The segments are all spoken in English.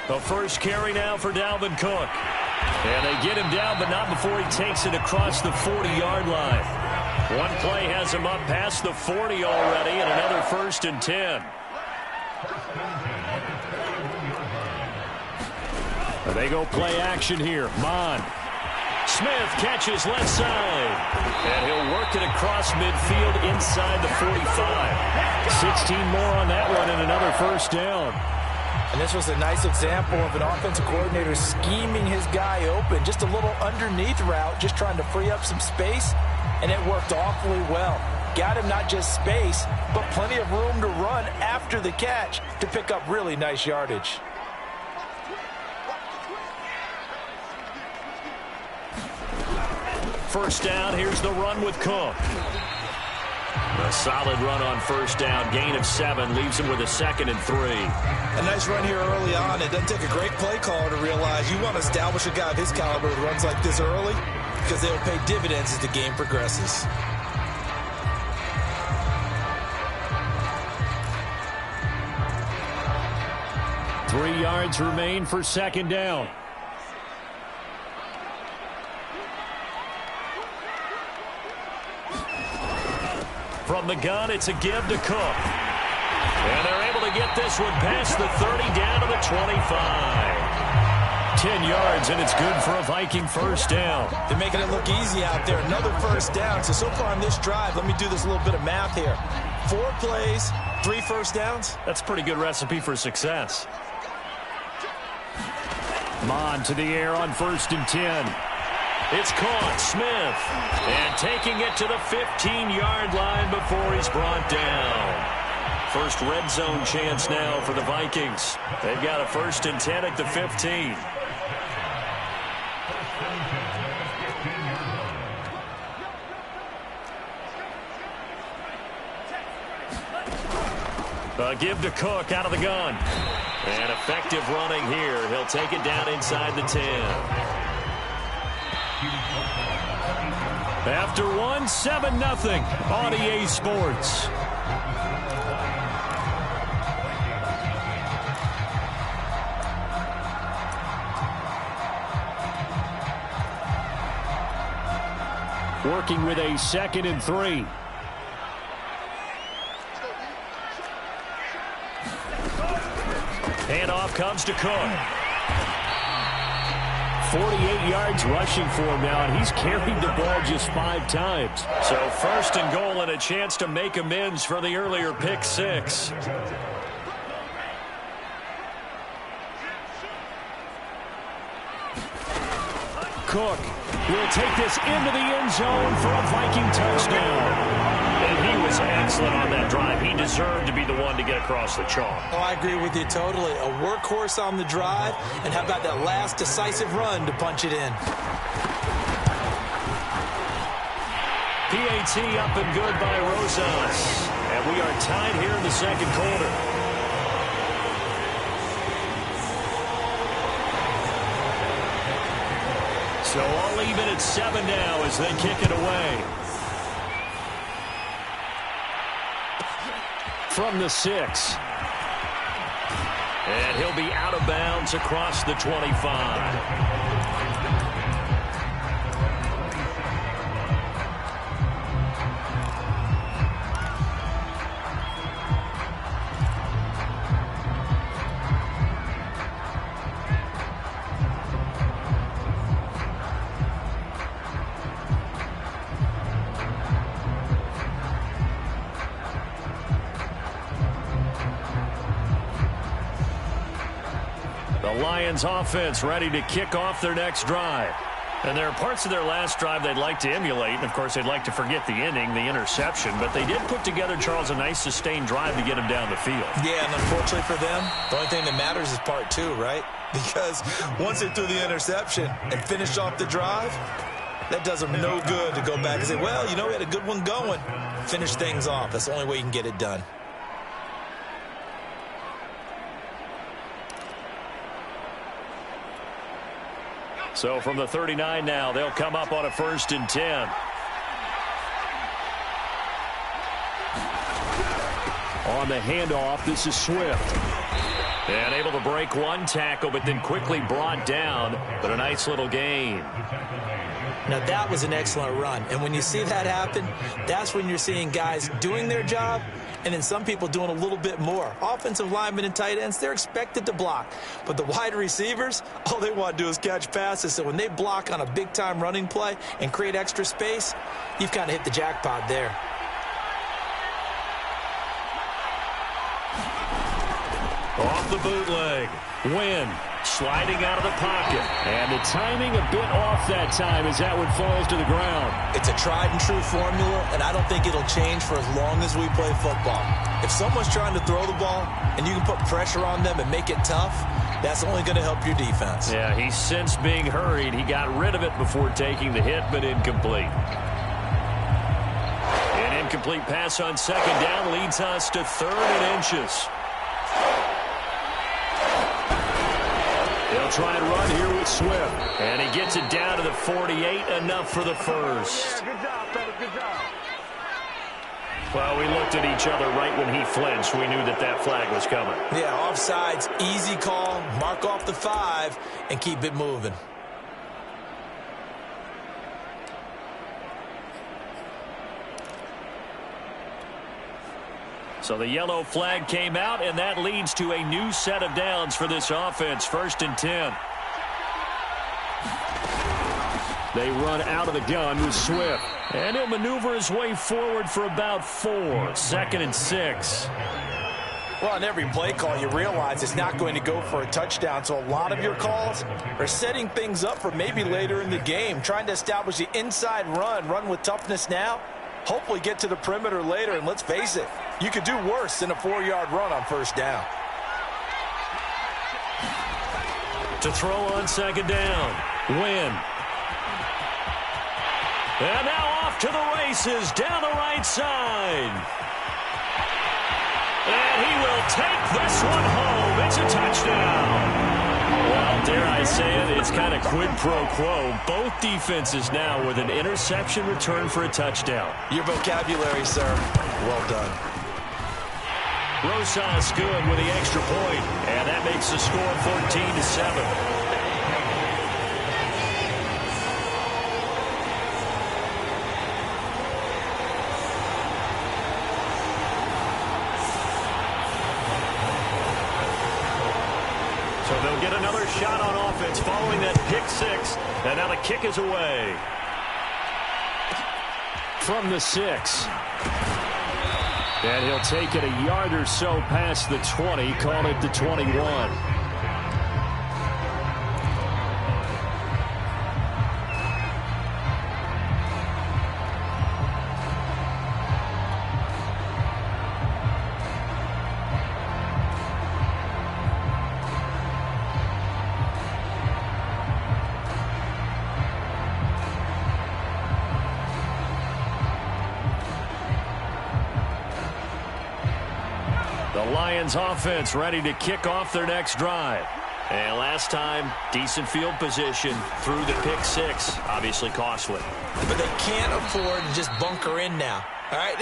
The first carry now for Dalvin Cook. And they get him down, but not before he takes it across the 40-yard line. One play has him up past the 40 already, and another 1st and 10. They go play action here. Mon. Smith catches left side. And he'll work it across midfield inside the 45. 16 more on that one and another 1st down. And this was a nice example of an offensive coordinator scheming his guy open. Just a little underneath route, just trying to free up some space, and it worked awfully well. Got him not just space, but plenty of room to run after the catch to pick up really nice yardage. First down, here's the run with Cook. A solid run on 1st down, gain of 7, leaves him with a 2nd and 3. A nice run here early on. It doesn't take a great play caller to realize you want to establish a guy of his caliber who runs like this early because they'll pay dividends as the game progresses. Three yards remain for 2nd down. From the gun, it's a give to Cook. And they're able to get this one past the 30 down to the 25. 10 yards, and it's good for a Viking 1st down. They're making it look easy out there. Another 1st down. So far on this drive, let me do this little bit of math here. 4 plays, 3 1st downs. That's a pretty good recipe for success. Mon to the air on 1st and 10. It's caught. Smith. And taking it to the 15-yard line before he's brought down. First red zone chance now for the Vikings. They've got a 1st and 10 at the 15. A give to Cook out of the gun. And effective running here. He'll take it down inside the 10. After one, 7-0 on EA Sports. Working with a 2nd and 3. Handoff comes to Cook. 48 yards rushing for him now, and he's carried the ball just 5 times. So 1st and goal and a chance to make amends for the earlier pick 6. Cook will take this into the end zone for a Viking touchdown. And he was excellent on that drive. He deserved to be the one to get across the chalk. Oh, I agree with you totally. A workhorse on the drive, and how about that last decisive run to punch it in? PAT up and good by Rosas. And we are tied here in the 2nd quarter. So all even at 7 now as they kick it away. From the 6. And he'll be out of bounds across the 25. Lions offense ready to kick off their next drive. And there are parts of their last drive they'd like to emulate. And, of course, they'd like to forget the ending, the interception. But they did put together, Charles, a nice sustained drive to get him down the field. Yeah, and unfortunately for them, the only thing that matters is part 2, right? Because once they threw the interception and finished off the drive, that does them no good to go back and say, well, you know, we had a good one going. Finish things off. That's the only way you can get it done. So from the 39 now, they'll come up on a 1st and 10. On the handoff, this is Swift. And able to break one tackle, but then quickly brought down. But a nice little gain. Now, that was an excellent run. And when you see that happen, that's when you're seeing guys doing their job and then some people doing a little bit more. Offensive linemen and tight ends, they're expected to block. But the wide receivers, all they want to do is catch passes. So when they block on a big-time running play and create extra space, you've kind of hit the jackpot there. Off the bootleg. Wynn sliding out of the pocket. And the timing a bit off that time as that one falls to the ground. It's a tried-and-true formula, and I don't think it'll change for as long as we play football. If someone's trying to throw the ball and you can put pressure on them and make it tough, that's only going to help your defense. Yeah, he sensed being hurried. He got rid of it before taking the hit, but incomplete. An incomplete pass on second down leads us to 3rd and inches. They'll try and run here with Swift. And he gets it down to the 48, enough for the first. Yeah, good job, fellas, good job. Well, we looked at each other right when he flinched. We knew that that flag was coming. Yeah, offsides, easy call, mark off the 5, and keep it moving. So the yellow flag came out, and that leads to a new set of downs for this offense. 1st and 10. They run out of the gun with Swift. And he'll maneuver his way forward for about 4. 2nd and 6. Well, on every play call, you realize it's not going to go for a touchdown. So a lot of your calls are setting things up for maybe later in the game, trying to establish the inside run with toughness now. Hopefully get to the perimeter later, and let's face it, you could do worse than a 4-yard run on 1st down. To throw on 2nd down. Wynn. And now off to the races down the right side. And he will take this one home. It's a touchdown. Well, dare I say it, it's kind of quid pro quo. Both defenses now with an interception return for a touchdown. Your vocabulary, sir. Well done. Rosas good with the extra point, and that makes the score 14-7. So they'll get another shot on offense following that pick 6, and now the kick is away. From the 6. And he'll take it a yard or so past the 20, call it the 21. Lions offense ready to kick off their next drive. And last time, decent field position through the pick 6. Obviously costly. But they can't afford to just bunker in now. All right,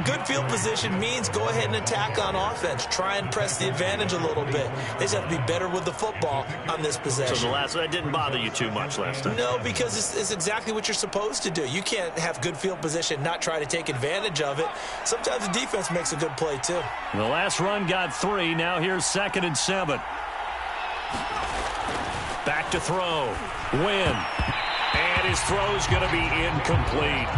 good field position means go ahead and attack on offense. Try and press the advantage a little bit. They just have to be better with the football on this possession. So that didn't bother you too much last time? No, because it's exactly what you're supposed to do. You can't have good field position, not try to take advantage of it. Sometimes the defense makes a good play, too. The last run got 3. Now here's 2nd and 7. Back to throw. Wynn. And his throw's going to be incomplete.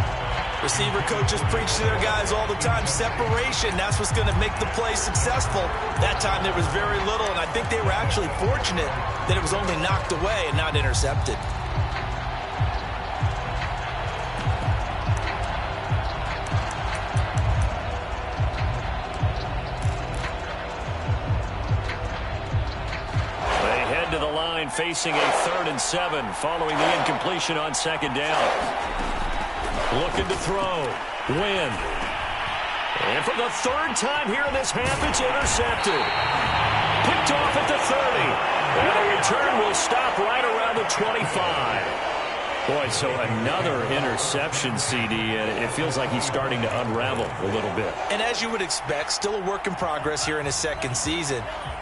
Receiver coaches preach to their guys all the time. Separation, that's what's going to make the play successful. That time there was very little, and I think they were actually fortunate that it was only knocked away and not intercepted. They head to the line facing a 3rd and 7 following the incompletion on 2nd down. Looking to throw. Wynn. And for the 3rd time here in this half, it's intercepted. Picked off at the 30. And the return will stop right around the 25. Boy, so another interception, CD, and it feels like he's starting to unravel a little bit. And as you would expect, still a work in progress here in his second season.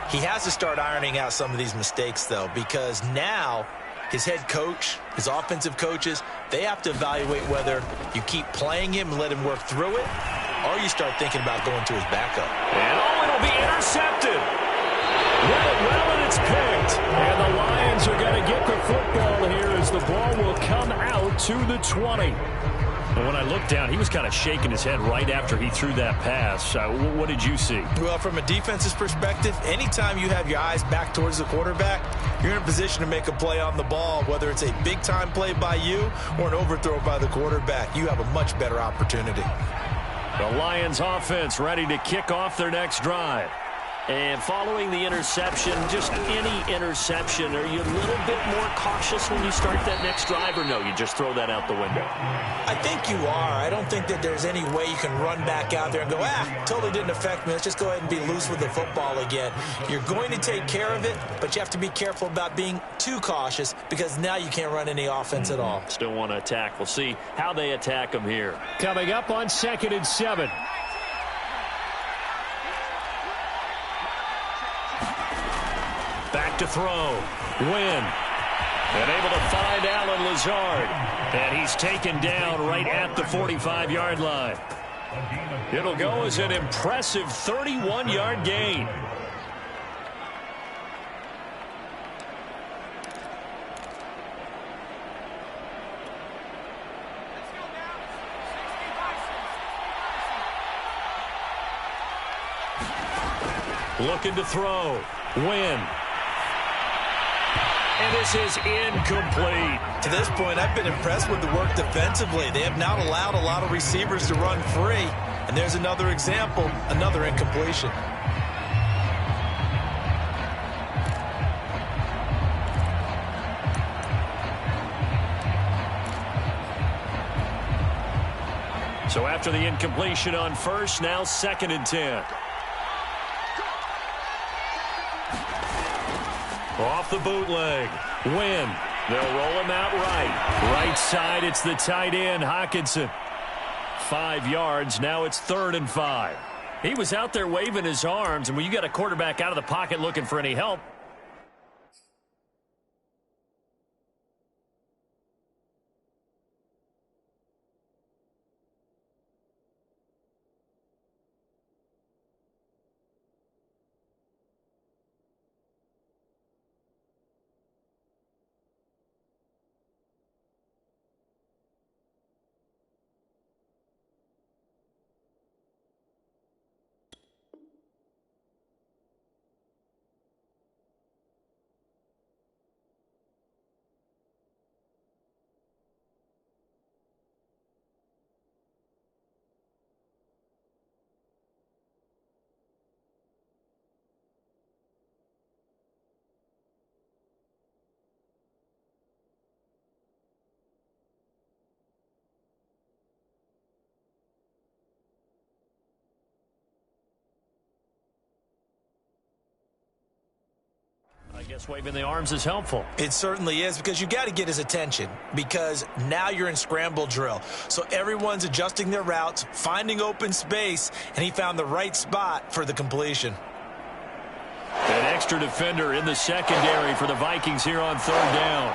He has to start ironing out some of these mistakes, though, because now his head coach, his offensive coaches, they have to evaluate whether you keep playing him and let him work through it, or you start thinking about going to his backup. And it'll be intercepted. Well, and it's picked. And the Lions are going to get the football here as the ball will come out to the 20. And when I looked down, he was kind of shaking his head right after he threw that pass. What did you see? Well, from a defense's perspective, anytime you have your eyes back towards the quarterback, you're in a position to make a play on the ball, whether it's a big-time play by you or an overthrow by the quarterback. You have a much better opportunity. The Lions offense ready to kick off their next drive. And following the interception, just any interception, are you a little bit more cautious when you start that next drive, or no, you just throw that out the window? I think you are. I don't think that there's any way you can run back out there and go, totally didn't affect me. Let's just go ahead and be loose with the football again. You're going to take care of it, but you have to be careful about being too cautious because now you can't run any offense at all. Still want to attack. We'll see how they attack them here. Coming up on 2nd and 7. Back to throw. Win. And able to find Alan Lazard. And he's taken down right at the 45-yard line. It'll go as an impressive 31-yard gain. Looking to throw. Win. And this is incomplete. To this point, I've been impressed with the work defensively. They have not allowed a lot of receivers to run free. And there's another example, another incompletion. So after the incompletion on first, now 2nd and 10. Off the bootleg. Win. They'll roll him out right. Right side, it's the tight end, Hockenson. 5 yards. Now it's 3rd and 5. He was out there waving his arms, and when you got a quarterback out of the pocket looking for any help, I guess waving the arms is helpful. It certainly is, because you got to get his attention, because now you're in scramble drill. So everyone's adjusting their routes, finding open space, and he found the right spot for the completion. An extra defender in the secondary for the Vikings here on 3rd down.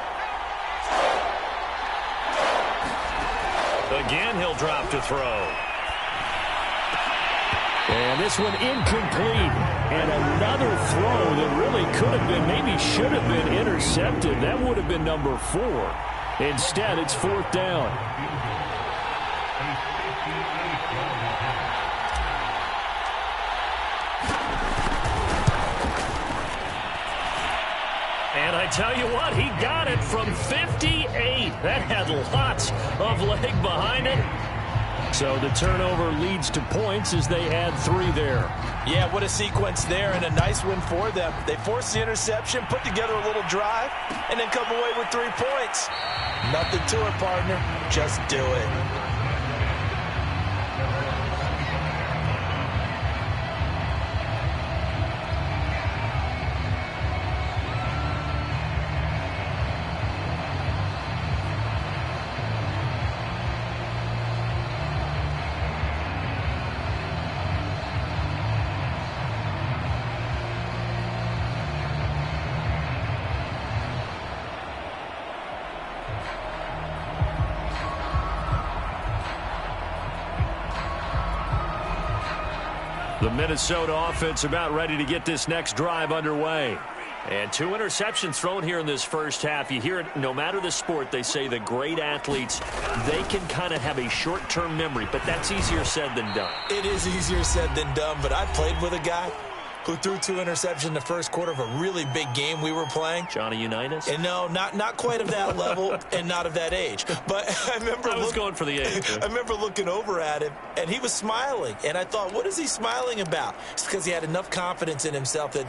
Again, he'll drop to throw. And this one incomplete. And another throw that really could have been, maybe should have been intercepted. That would have been number 4. Instead, it's 4th down. And I tell you what, he got it from 58. That had lots of leg behind it. So the turnover leads to points as they add 3 there. Yeah, what a sequence there, and a nice win for them. They forced the interception, put together a little drive, and then come away with 3 points. Nothing to it, partner. Just do it. The Minnesota offense about ready to get this next drive underway. And 2 interceptions thrown here in this first half. You hear it, no matter the sport, they say the great athletes, they can kind of have a short-term memory, but that's easier said than done. It is easier said than done, but I played with a guy who threw 2 interceptions in the first quarter of a really big game we were playing. Johnny Unitas? And no, not quite of that level and not of that age. But I remember going for the age. I remember looking over at him, and he was smiling. And I thought, what is he smiling about? It's because he had enough confidence in himself that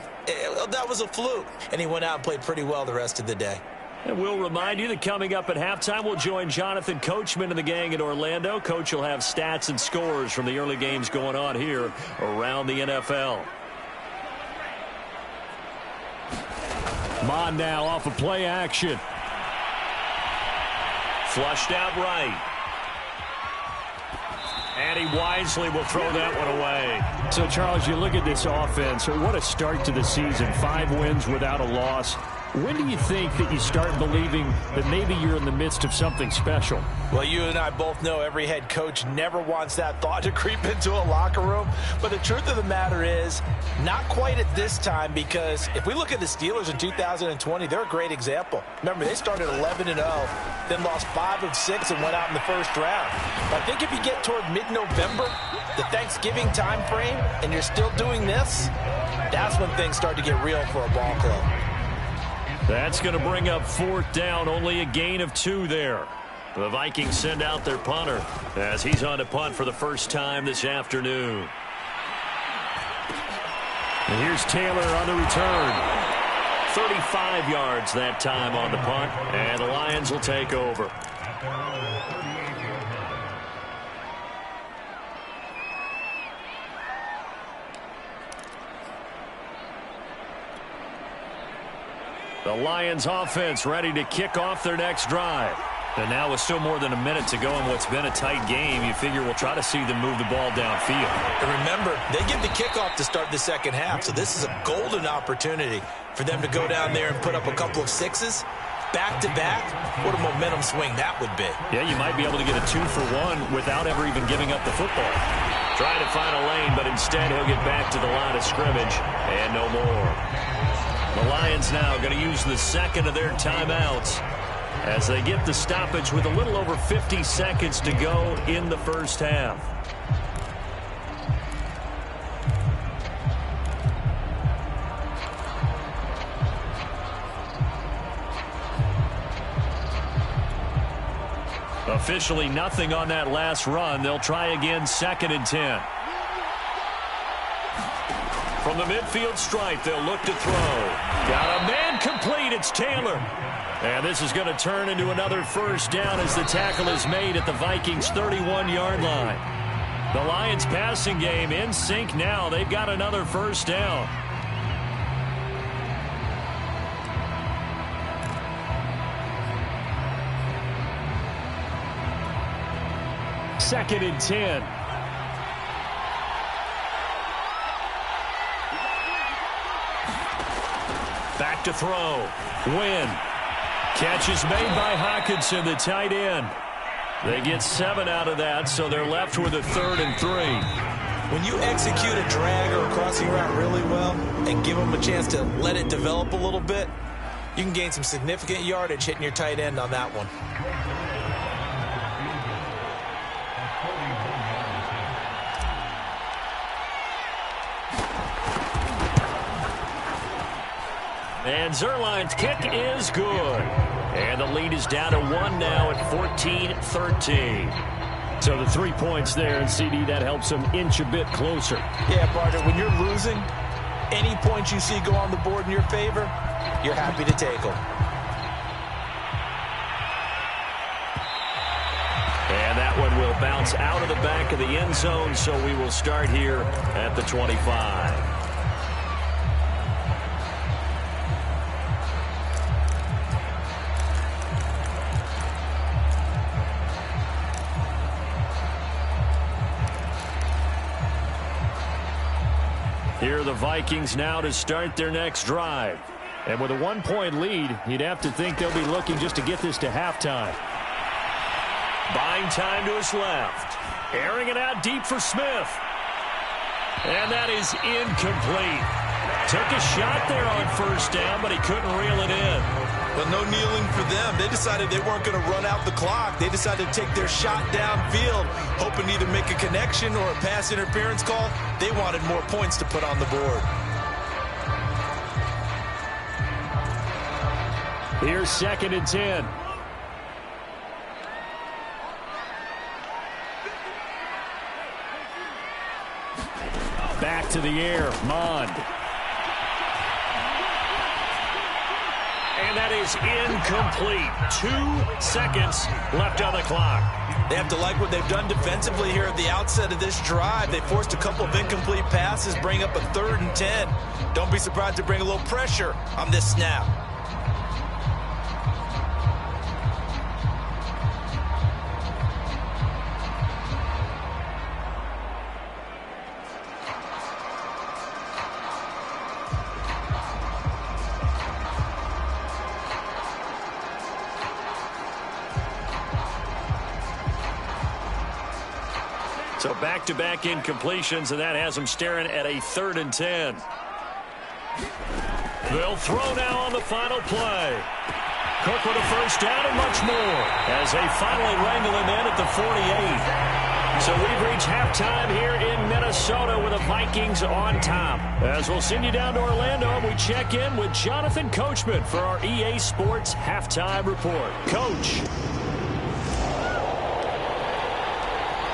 that was a fluke. And he went out and played pretty well the rest of the day. And we'll remind you that coming up at halftime, we'll join Jonathan Coachman and the gang in Orlando. Coach will have stats and scores from the early games going on here around the NFL. Mond now off of play action. Flushed out right. And he wisely will throw that one away. So, Charles, you look at this offense. What a start to the season. 5 wins without a loss. When do you think that you start believing that maybe you're in the midst of something special? Well, you and I both know every head coach never wants that thought to creep into a locker room. But the truth of the matter is, not quite at this time, because if we look at the Steelers in 2020, they're a great example. Remember, they started 11-0, then lost 5 of 6 and went out in the first round. But I think if you get toward mid-November, the Thanksgiving time frame, and you're still doing this, that's when things start to get real for a ball club. That's going to bring up 4th down, only a gain of 2 there. The Vikings send out their punter as he's on to punt for the first time this afternoon. And here's Taylor on the return. 35 yards that time on the punt, and the Lions will take over. The Lions offense ready to kick off their next drive. And now with still more than a minute to go in what's been a tight game, you figure we'll try to see them move the ball downfield. And remember, they get the kickoff to start the second half, so this is a golden opportunity for them to go down there and put up a couple of 6s. Back-to-back, what a momentum swing that would be. Yeah, you might be able to get a 2-for-1 without ever even giving up the football. Trying to find a lane, but instead he'll get back to the line of scrimmage, and no more. The Lions now going to use the second of their timeouts as they get the stoppage with a little over 50 seconds to go in the first half. Officially nothing on that last run. They'll try again, 2nd and 10. From the midfield stripe, they'll look to throw. Got a man complete. It's Taylor. And this is going to turn into another first down as the tackle is made at the Vikings' 31-yard line. The Lions passing game in sync now. They've got another first down. Second and 10. Back to throw. Win. Catch is made by Hockenson, the tight end. They get 7 out of that, so they're left with a 3rd and 3. When you execute a drag or a crossing route really well and give them a chance to let it develop a little bit, you can gain some significant yardage hitting your tight end on that one. And Zerline's kick is good. And the lead is down to 1 now at 14-13. So the 3 points there, and CD, that helps them inch a bit closer. Yeah, partner, when you're losing, any points you see go on the board in your favor, you're happy to take them. And that one will bounce out of the back of the end zone, so we will start here at the 25. Here are the Vikings now to start their next drive. And with a 1-point lead, you'd have to think they'll be looking just to get this to halftime. Buying time to his left. Airing it out deep for Smith. And that is incomplete. Took a shot there on first down, but he couldn't reel it in. But no kneeling for them. They decided they weren't going to run out the clock. They decided to take their shot downfield, hoping to either make a connection or a pass interference call. They wanted more points to put on the board. Here's 2nd and 10. Back to the air, Mond. And that is incomplete. 2 seconds left on the clock. They have to like what they've done defensively here at the outset of this drive. They forced a couple of incomplete passes, bring up a 3rd and 10. Don't be surprised to bring a little pressure on this snap. So back-to-back incompletions, and that has them staring at a 3rd and 10. They'll throw now on the final play. Cook with a first down and much more as they finally wrangle him in at the 48. So we've reached halftime here in Minnesota with the Vikings on top. As we'll send you down to Orlando, and we check in with Jonathan Coachman for our EA Sports Halftime Report. Coach.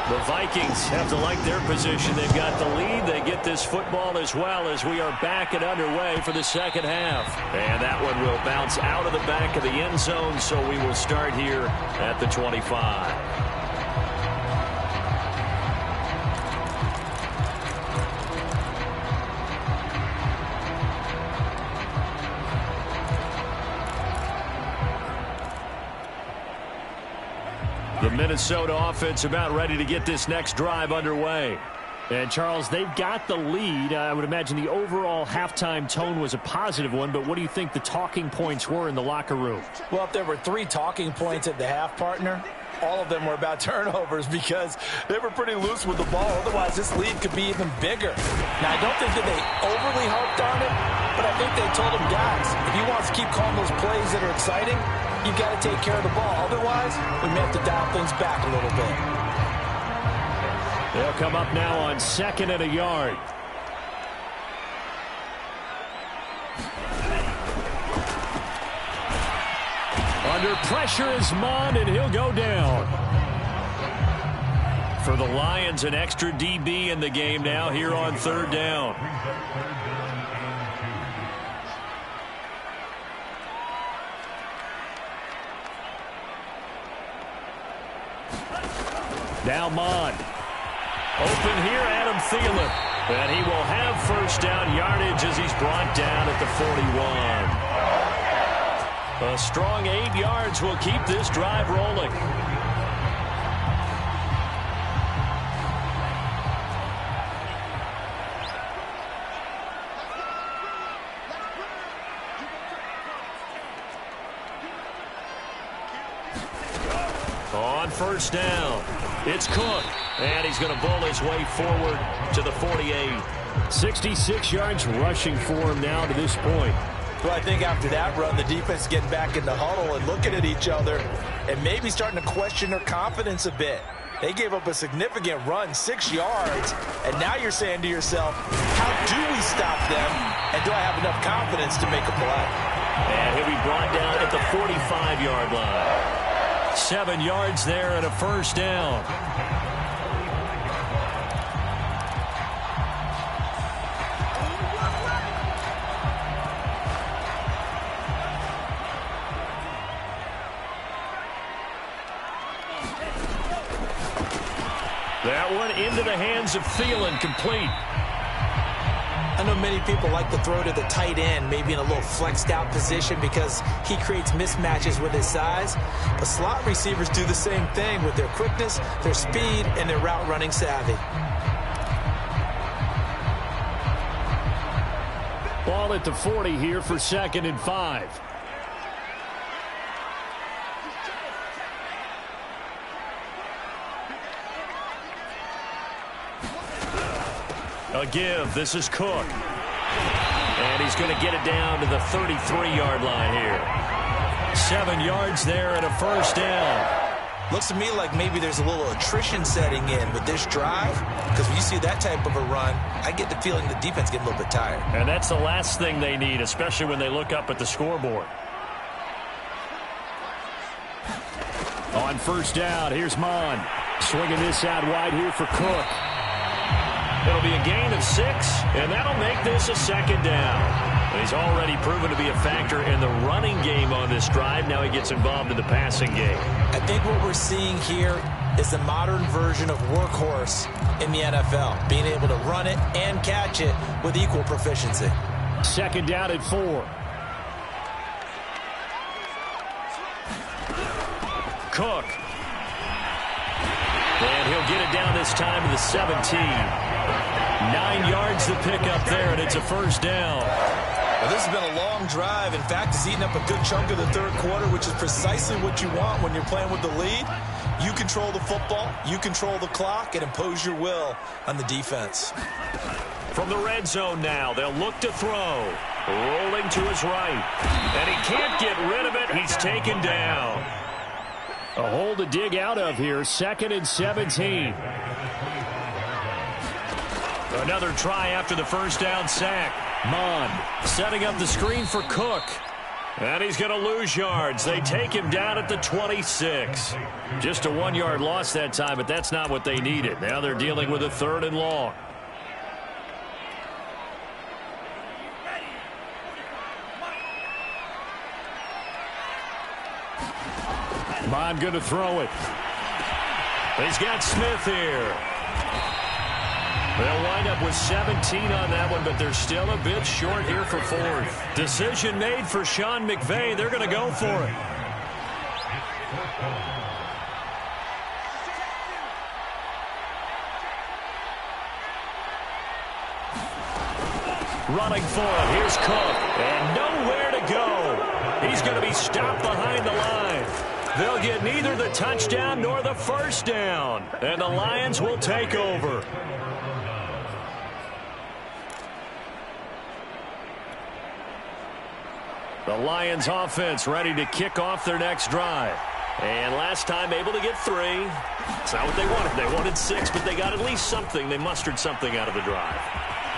The Vikings have to like their position. They've got the lead. They get this football as well as we are back and underway for the second half. And that one will bounce out of the back of the end zone, so we will start here at the 25. The Minnesota offense about ready to get this next drive underway. And, Charles, they've got the lead. I would imagine the overall halftime tone was a positive one, but what do you think the talking points were in the locker room? Well, if there were 3 talking points at the half, partner, all of them were about turnovers because they were pretty loose with the ball. Otherwise, this lead could be even bigger. Now, I don't think that they overly harped on it, but I think they told them, guys, if you want to keep calling those plays that are exciting, you've got to take care of the ball. Otherwise, we may have to dial things back a little bit. They'll come up now on 2nd and a yard. Under pressure is Mond, and he'll go down. For the Lions, an extra DB in the game now here on 3rd down. Now Mond. Open here, Adam Thielen. And he will have first down yardage as he's brought down at the 41. A strong 8 yards will keep this drive rolling. On first down, it's Cook. And he's going to bowl his way forward to the 48. 66 yards rushing for him now to this point. Well, I think after that run, the defense is getting back in the huddle and looking at each other and maybe starting to question their confidence a bit. They gave up a significant run, 6 yards, and now you're saying to yourself, how do we stop them, and do I have enough confidence to make a play? And he'll be brought down at the 45-yard line. 7 yards there and a first down. That one into the hands of Thielen, complete. I know many people like to throw to the tight end, maybe in a little flexed out position because he creates mismatches with his size. But slot receivers do the same thing with their quickness, their speed, and their route running savvy. Ball at the 40 here for 2nd and 5. A give. This is Cook. And he's going to get it down to the 33-yard line here. 7 yards there and a first down. Looks to me like maybe there's a little attrition setting in with this drive, because when you see that type of a run, I get the feeling the defense getting a little bit tired. And that's the last thing they need, especially when they look up at the scoreboard. On first down, here's Mon. Swinging this out wide here for Cook. It'll be a gain of 6, and that'll make this a second down. He's already proven to be a factor in the running game on this drive. Now he gets involved in the passing game. I think what we're seeing here is the modern version of workhorse in the NFL, being able to run it and catch it with equal proficiency. Second down at 4. Cook. And he'll get it down this time to the 17. 9 yards to pick up there, and it's a first down. Well, this has been a long drive. In fact, it's eaten up a good chunk of the third quarter, which is precisely what you want when you're playing with the lead. You control the football, you control the clock, and impose your will on the defense. From the red zone now, they'll look to throw. Rolling to his right. And he can't get rid of it. He's taken down. A hole to dig out of here. 2nd and 17. Another try after the first down sack. Mon setting up the screen for Cook. And he's going to lose yards. They take him down at the 26. Just a 1-yard loss that time, but that's not what they needed. Now they're dealing with a 3rd and long. Mon going to throw it. He's got Smith here. They'll wind up with 17 on that one, but they're still a bit short here for 4th. Decision made for Sean McVay. They're going to go for it. Running for it. Here's Cook. And nowhere to go. He's going to be stopped behind the line. They'll get neither the touchdown nor the first down. And the Lions will take over. The Lions offense ready to kick off their next drive. And last time able to get 3. It's not what they wanted. They wanted 6, but they got at least something. They mustered something out of the drive.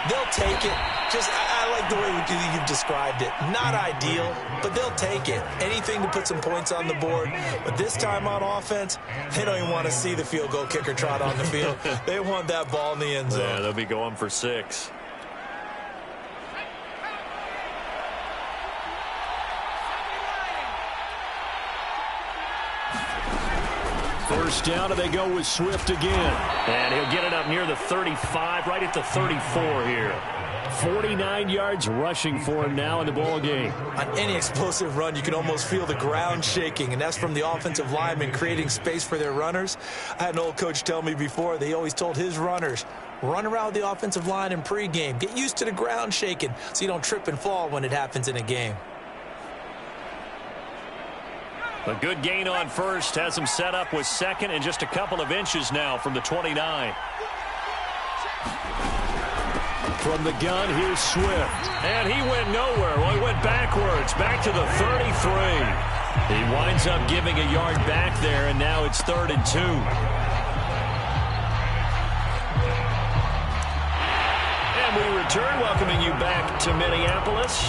They'll take it. I like the way you've described it. Not ideal, but they'll take it. Anything to put some points on the board. But this time on offense, they don't even want to see the field goal kicker trot on the field. They want that ball in the end zone. Yeah, they'll be going for 6. First down, and they go with Swift again. And he'll get it up near the 35, right at the 34 here. 49 yards rushing for him now in the ball game. On any explosive run, you can almost feel the ground shaking, and that's from the offensive linemen creating space for their runners. I had an old coach tell me before, they always told his runners, run around the offensive line in pregame. Get used to the ground shaking so you don't trip and fall when it happens in a game. A good gain on first has him set up with 2nd and just a couple of inches now from the 29. From the gun, here's Swift. And he went nowhere. Well, he went backwards, back to the 33. He winds up giving a yard back there, and now it's 3rd and 2. And we return, welcoming you back to Minneapolis.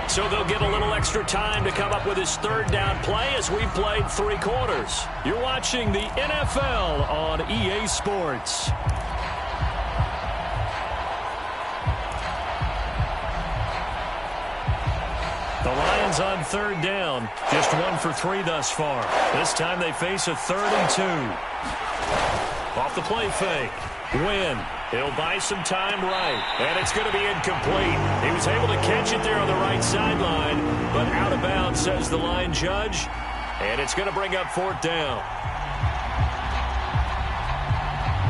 So they'll get a little extra time to come up with his 3rd down play as we played 3 quarters. You're watching the NFL on EA Sports. The Lions on 3rd down. Just 1 for 3 thus far. This time they face a 3rd and 2. Off the play fake. Wynn. He'll buy some time right. And it's going to be incomplete. He was able to catch it there on the right sideline, but out of bounds, says the line judge. And it's going to bring up 4th down.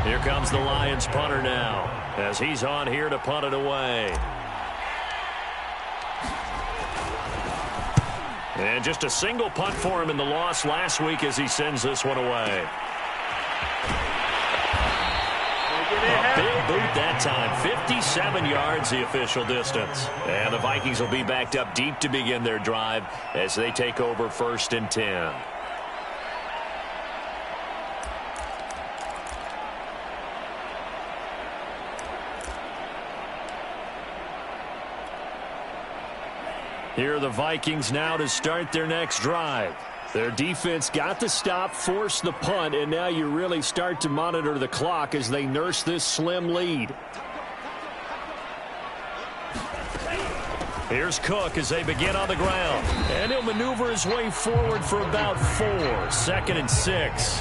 Here comes the Lions punter now, as he's on here to punt it away. And just a single punt for him in the loss last week as he sends this one away. A big boot at that time. 57 yards, the official distance. And the Vikings will be backed up deep to begin their drive as they take over 1st and 10. Here are the Vikings now to start their next drive. Their defense got the stop, forced the punt, and now you really start to monitor the clock as they nurse this slim lead. Here's Cook as they begin on the ground. And he'll maneuver his way forward for about 4. 2nd and 6.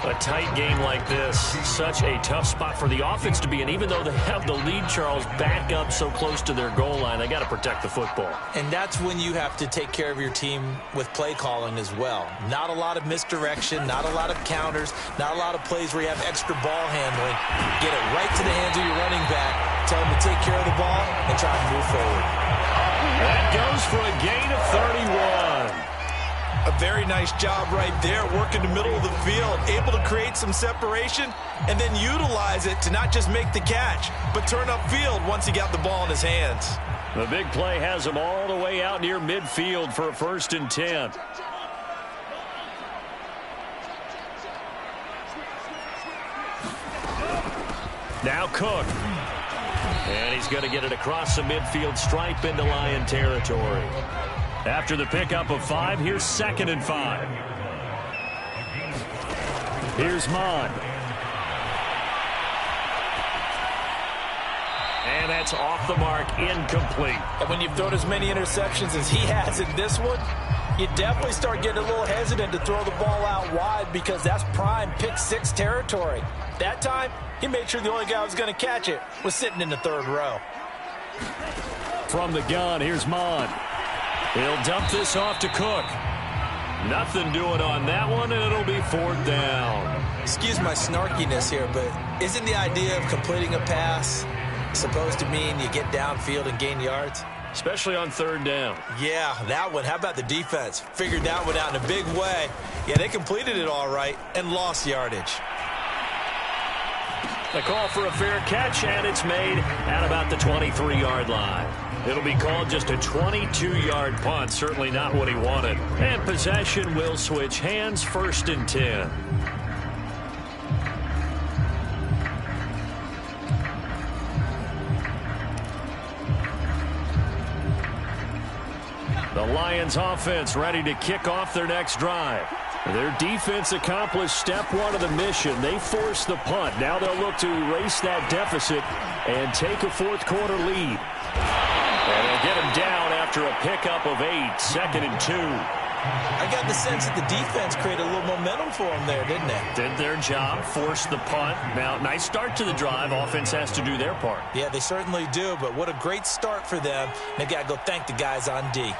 A tight game like this, such a tough spot for the offense to be in. Even though they have the lead, Charles, back up so close to their goal line, they got to protect the football. And that's when you have to take care of your team with play calling as well. Not a lot of misdirection, not a lot of counters, not a lot of plays where you have extra ball handling. Get it right to the hands of your running back, tell him to take care of the ball, and try to move forward. That goes for a gain of 31. A very nice job right there, working the middle of the field, able to create some separation and then utilize it to not just make the catch, but turn upfield once he got the ball in his hands. The big play has him all the way out near midfield for a 1st and 10. Now Cook. And he's going to get it across the midfield stripe into Lion territory. After the pickup of 5, here's 2nd and 5. Here's Mon. And that's off the mark, incomplete. And when you've thrown as many interceptions as he has in this one, you definitely start getting a little hesitant to throw the ball out wide because that's prime pick 6 territory. That time, he made sure the only guy who was going to catch it was sitting in the 3rd row. From the gun, here's Mon. He'll dump this off to Cook. Nothing doing on that one, and it'll be 4th down. Excuse my snarkiness here, but isn't the idea of completing a pass supposed to mean you get downfield and gain yards? Especially on 3rd down. Yeah, that one. How about the defense? Figured that one out in a big way. Yeah, they completed it all right and lost yardage. The call for a fair catch, and it's made at about the 23-yard line. It'll be called just a 22-yard punt, certainly not what he wanted. And possession will switch hands, 1st and 10. The Lions offense ready to kick off their next drive. Their defense accomplished step 1 of the mission. They forced the punt. Now they'll look to erase that deficit and take a 4th quarter lead. And they'll get him down after a pickup of 8, 2nd and 2. I got the sense that the defense created a little momentum for them there, didn't they? Did their job, forced the punt. Now, nice start to the drive. Offense has to do their part. Yeah, they certainly do, but what a great start for them. They got to go thank the guys on D.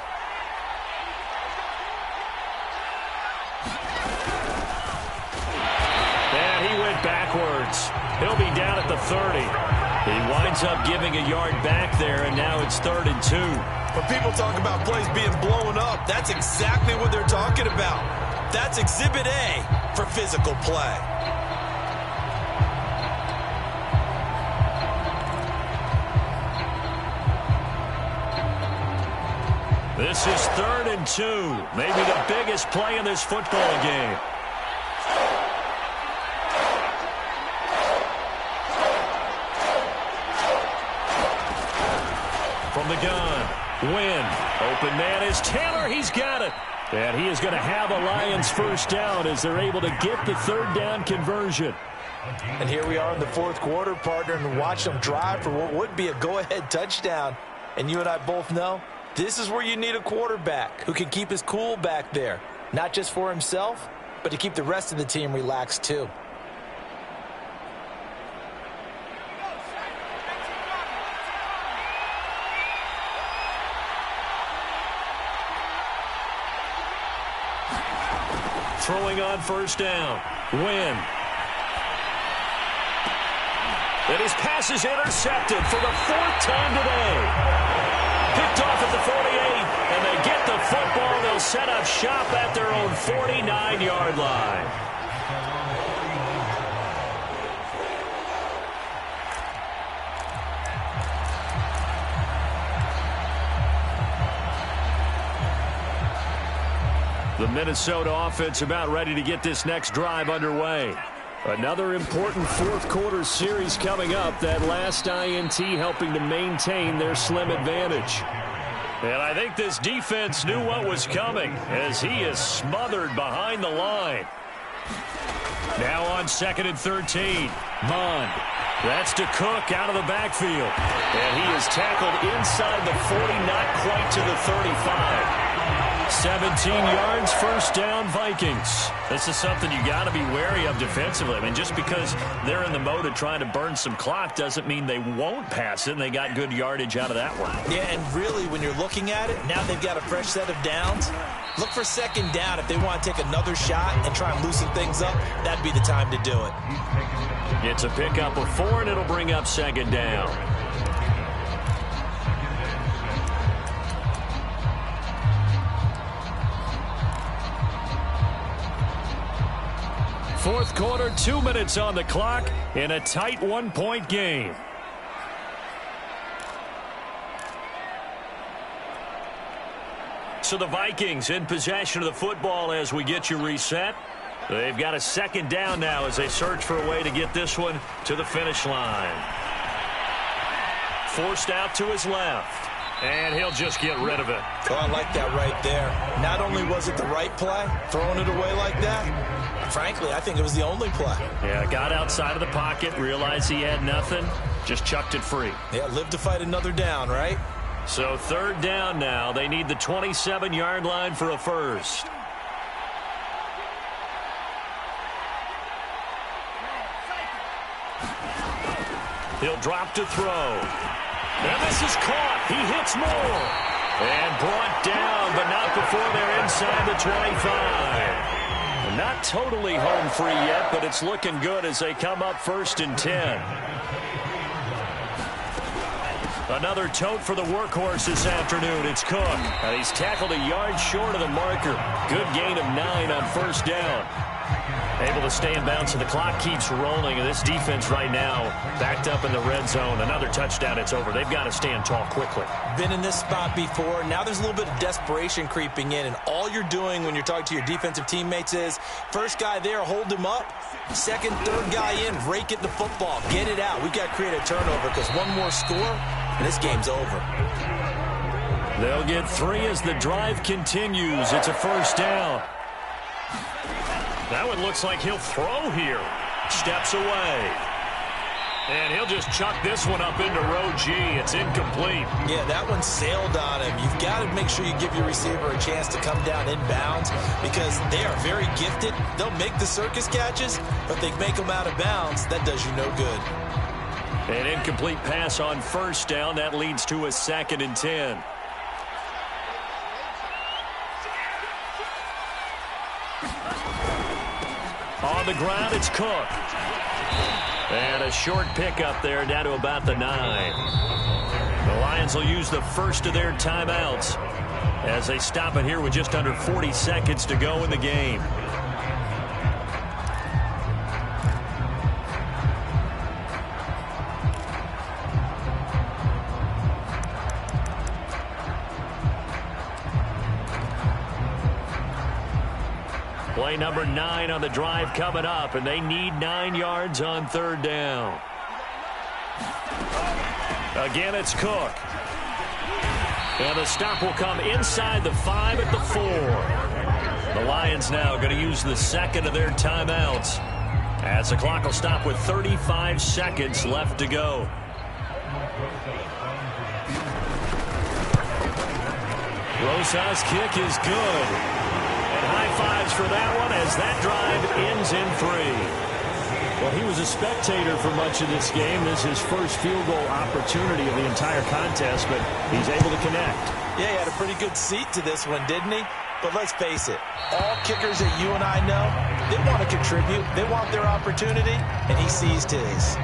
And he went backwards. He'll be down at the 30. He winds up giving a yard back there, and now it's 3rd and 2. When people talk about plays being blown up, that's exactly what they're talking about. That's Exhibit A for physical play. This is 3rd and 2. Maybe the biggest play in this football game. From the gun, Wynn. Open man is Taylor. He's got it. And he is going to have a Lions 1st down as they're able to get the 3rd down conversion. And here we are in the 4th quarter, partner, and watch them drive for what would be a go-ahead touchdown. And you and I both know this is where you need a quarterback who can keep his cool back there. Not just for himself, but to keep the rest of the team relaxed too. Throwing on 1st down. Wynn. And his pass is intercepted for the 4th time today. Picked off at the 48, and they get the football. They'll set up shop at their own 49-yard line. The Minnesota offense about ready to get this next drive underway. Another important fourth quarter series coming up. That last INT helping to maintain their slim advantage. And I think this defense knew what was coming as he is smothered behind the line. Now on 2nd and 13. Mond. That's to Cook out of the backfield. And he is tackled inside the 40, not quite to the 35. 17 yards, first down, Vikings. This is something you got to be wary of defensively. I mean, just because they're in the mode of trying to burn some clock doesn't mean they won't pass it, and they got good yardage out of that one. Yeah, and really, when you're looking at it, now they've got a fresh set of downs. Look for second down. If they want to take another shot and try and loosen things up, that'd be the time to do it. It's a pickup of 4, and it'll bring up second down. Fourth quarter, 2 minutes on the clock in a tight 1-point game. So the Vikings in possession of the football as we get you reset. They've got a second down now as they search for a way to get this one to the finish line. Forced out to his left. And he'll just get rid of it. Oh, I like that right there. Not only was it the right play, throwing it away like that, frankly, I think it was the only play. Yeah, got outside of the pocket, realized he had nothing, just chucked it free. Yeah, live to fight another down, right? So third down now. They need the 27-yard line for a first. He'll drop to throw. And this is caught. He hits more. And brought down, but not before they're inside the 25. Not totally home free yet, but it's looking good as they come up 1st and 10. Another tote for the workhorse this afternoon. It's Cook. And he's tackled a yard short of the marker. Good gain of 9 on first down. Able to stay in bounds, and the clock keeps rolling. And this defense right now backed up in the red zone. Another touchdown, it's over. They've got to stand tall quickly. Been in this spot before. Now there's a little bit of desperation creeping in. And all you're doing when you're talking to your defensive teammates is, first guy there, hold him up. Second, third guy in, rake it the football. Get it out. We've got to create a turnover because one more score, and this game's over. They'll get 3 as the drive continues. It's a first down. That one looks like he'll throw here. Steps away. And he'll just chuck this one up into row G. It's incomplete. Yeah, that one sailed on him. You've got to make sure you give your receiver a chance to come down inbounds because they are very gifted. They'll make the circus catches, but they make them out of bounds. That does you no good. An incomplete pass on first down. That leads to a 2nd and 10. On the ground, it's Cook. And a short pickup there down to about the 9. The Lions will use the first of their timeouts as they stop it here with just under 40 seconds to go in the game. Play number 9 on the drive coming up, and they need 9 yards on third down. Again, it's Cook. And the stop will come inside the 5 at the 4. The Lions now going to use the second of their timeouts as the clock will stop with 35 seconds left to go. Rosas' kick is good. High fives for that one as that drive ends in 3. Well, he was a spectator for much of this game. This is his first field goal opportunity of the entire contest, but he's able to connect. Yeah, he had a pretty good seat to this one, didn't he? But let's face it, all kickers that you and I know, they want to contribute. They want their opportunity, and he seized his.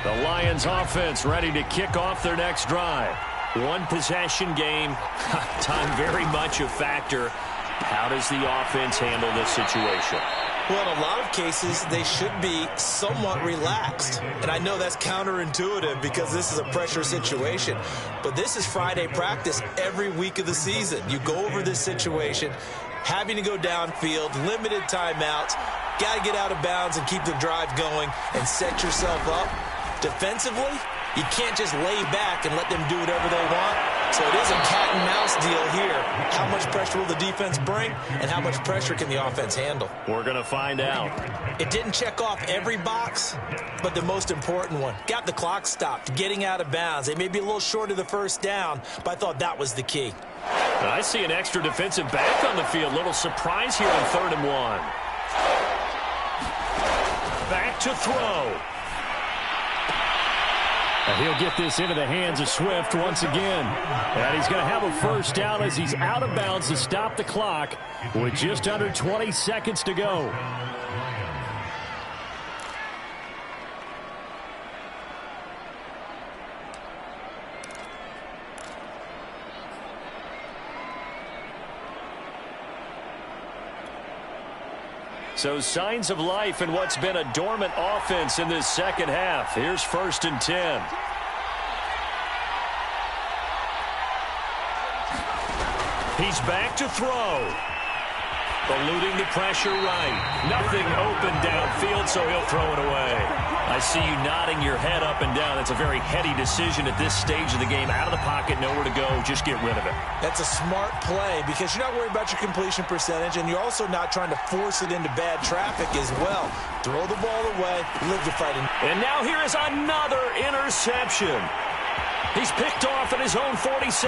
The Lions offense ready to kick off their next drive. One possession game. Time very much a factor. How does the offense handle this situation? Well, in a lot of cases, they should be somewhat relaxed. And I know that's counterintuitive because this is a pressure situation. But this is Friday practice every week of the season. You go over this situation, having to go downfield, limited timeouts, got to get out of bounds and keep the drive going and set yourself up. Defensively, you can't just lay back and let them do whatever they want. So it is a cat-and-mouse deal here. How much pressure will the defense bring, and how much pressure can the offense handle? We're going to find out. It didn't check off every box, but the most important one. Got the clock stopped, getting out of bounds. They may be a little short of the first down, but I thought that was the key. I see an extra defensive back on the field. Little surprise here on 3rd and 1. Back to throw. And he'll get this into the hands of Swift once again. And he's going to have a first down as he's out of bounds to stop the clock with just under 20 seconds to go. So signs of life in what's been a dormant offense in this second half. Here's 1st and 10. He's back to throw. Eluding the pressure right. Nothing open downfield, so he'll throw it away. I see you nodding your head up and down. It's a very heady decision at this stage of the game. Out of the pocket, nowhere to go. Just get rid of it. That's a smart play because you're not worried about your completion percentage, and you're also not trying to force it into bad traffic as well. Throw the ball away, live the fight. And now here is another interception. He's picked off at his own 47.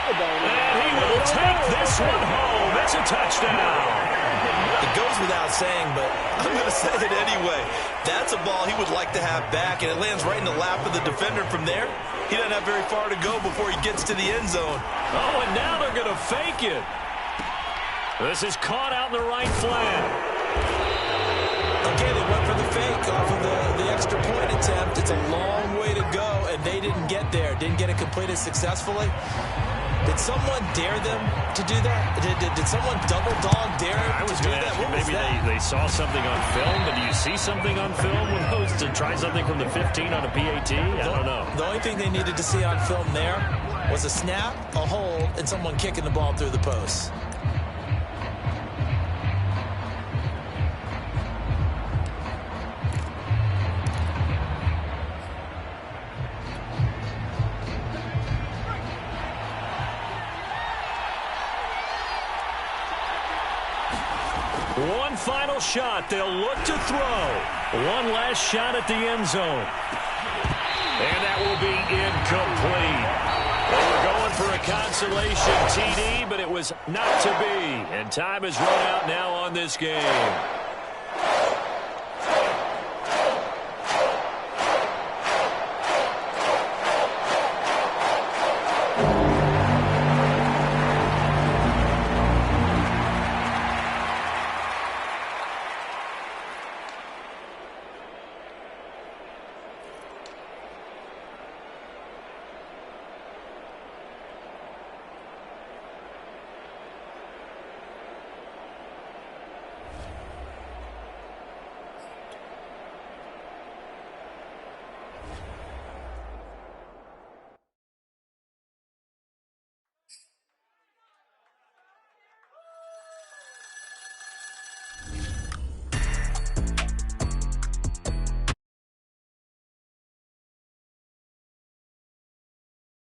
And he will take this one home. It's a touchdown. It goes without saying, but I'm going to say it anyway. That's a ball he would like to have back, and it lands right in the lap of the defender from there. He doesn't have very far to go before he gets to the end zone. Oh, and now they're going to fake it. This is caught out in the right flat. Okay, they went for the fake off of the extra point attempt. It's a long way to go, and they didn't get there. Didn't get it completed successfully. Did someone dare them to do that? Did someone double dog dare them to do that? What was maybe that? they saw something on film, but do you see something on film with those to try something from the 15 on a PAT? I don't know. The only thing they needed to see on film there was a snap, a hold, and someone kicking the ball through the post. One final shot. They'll look to throw. One last shot at the end zone. And that will be incomplete. They were going for a consolation TD, but it was not to be. And time has run out now on this game.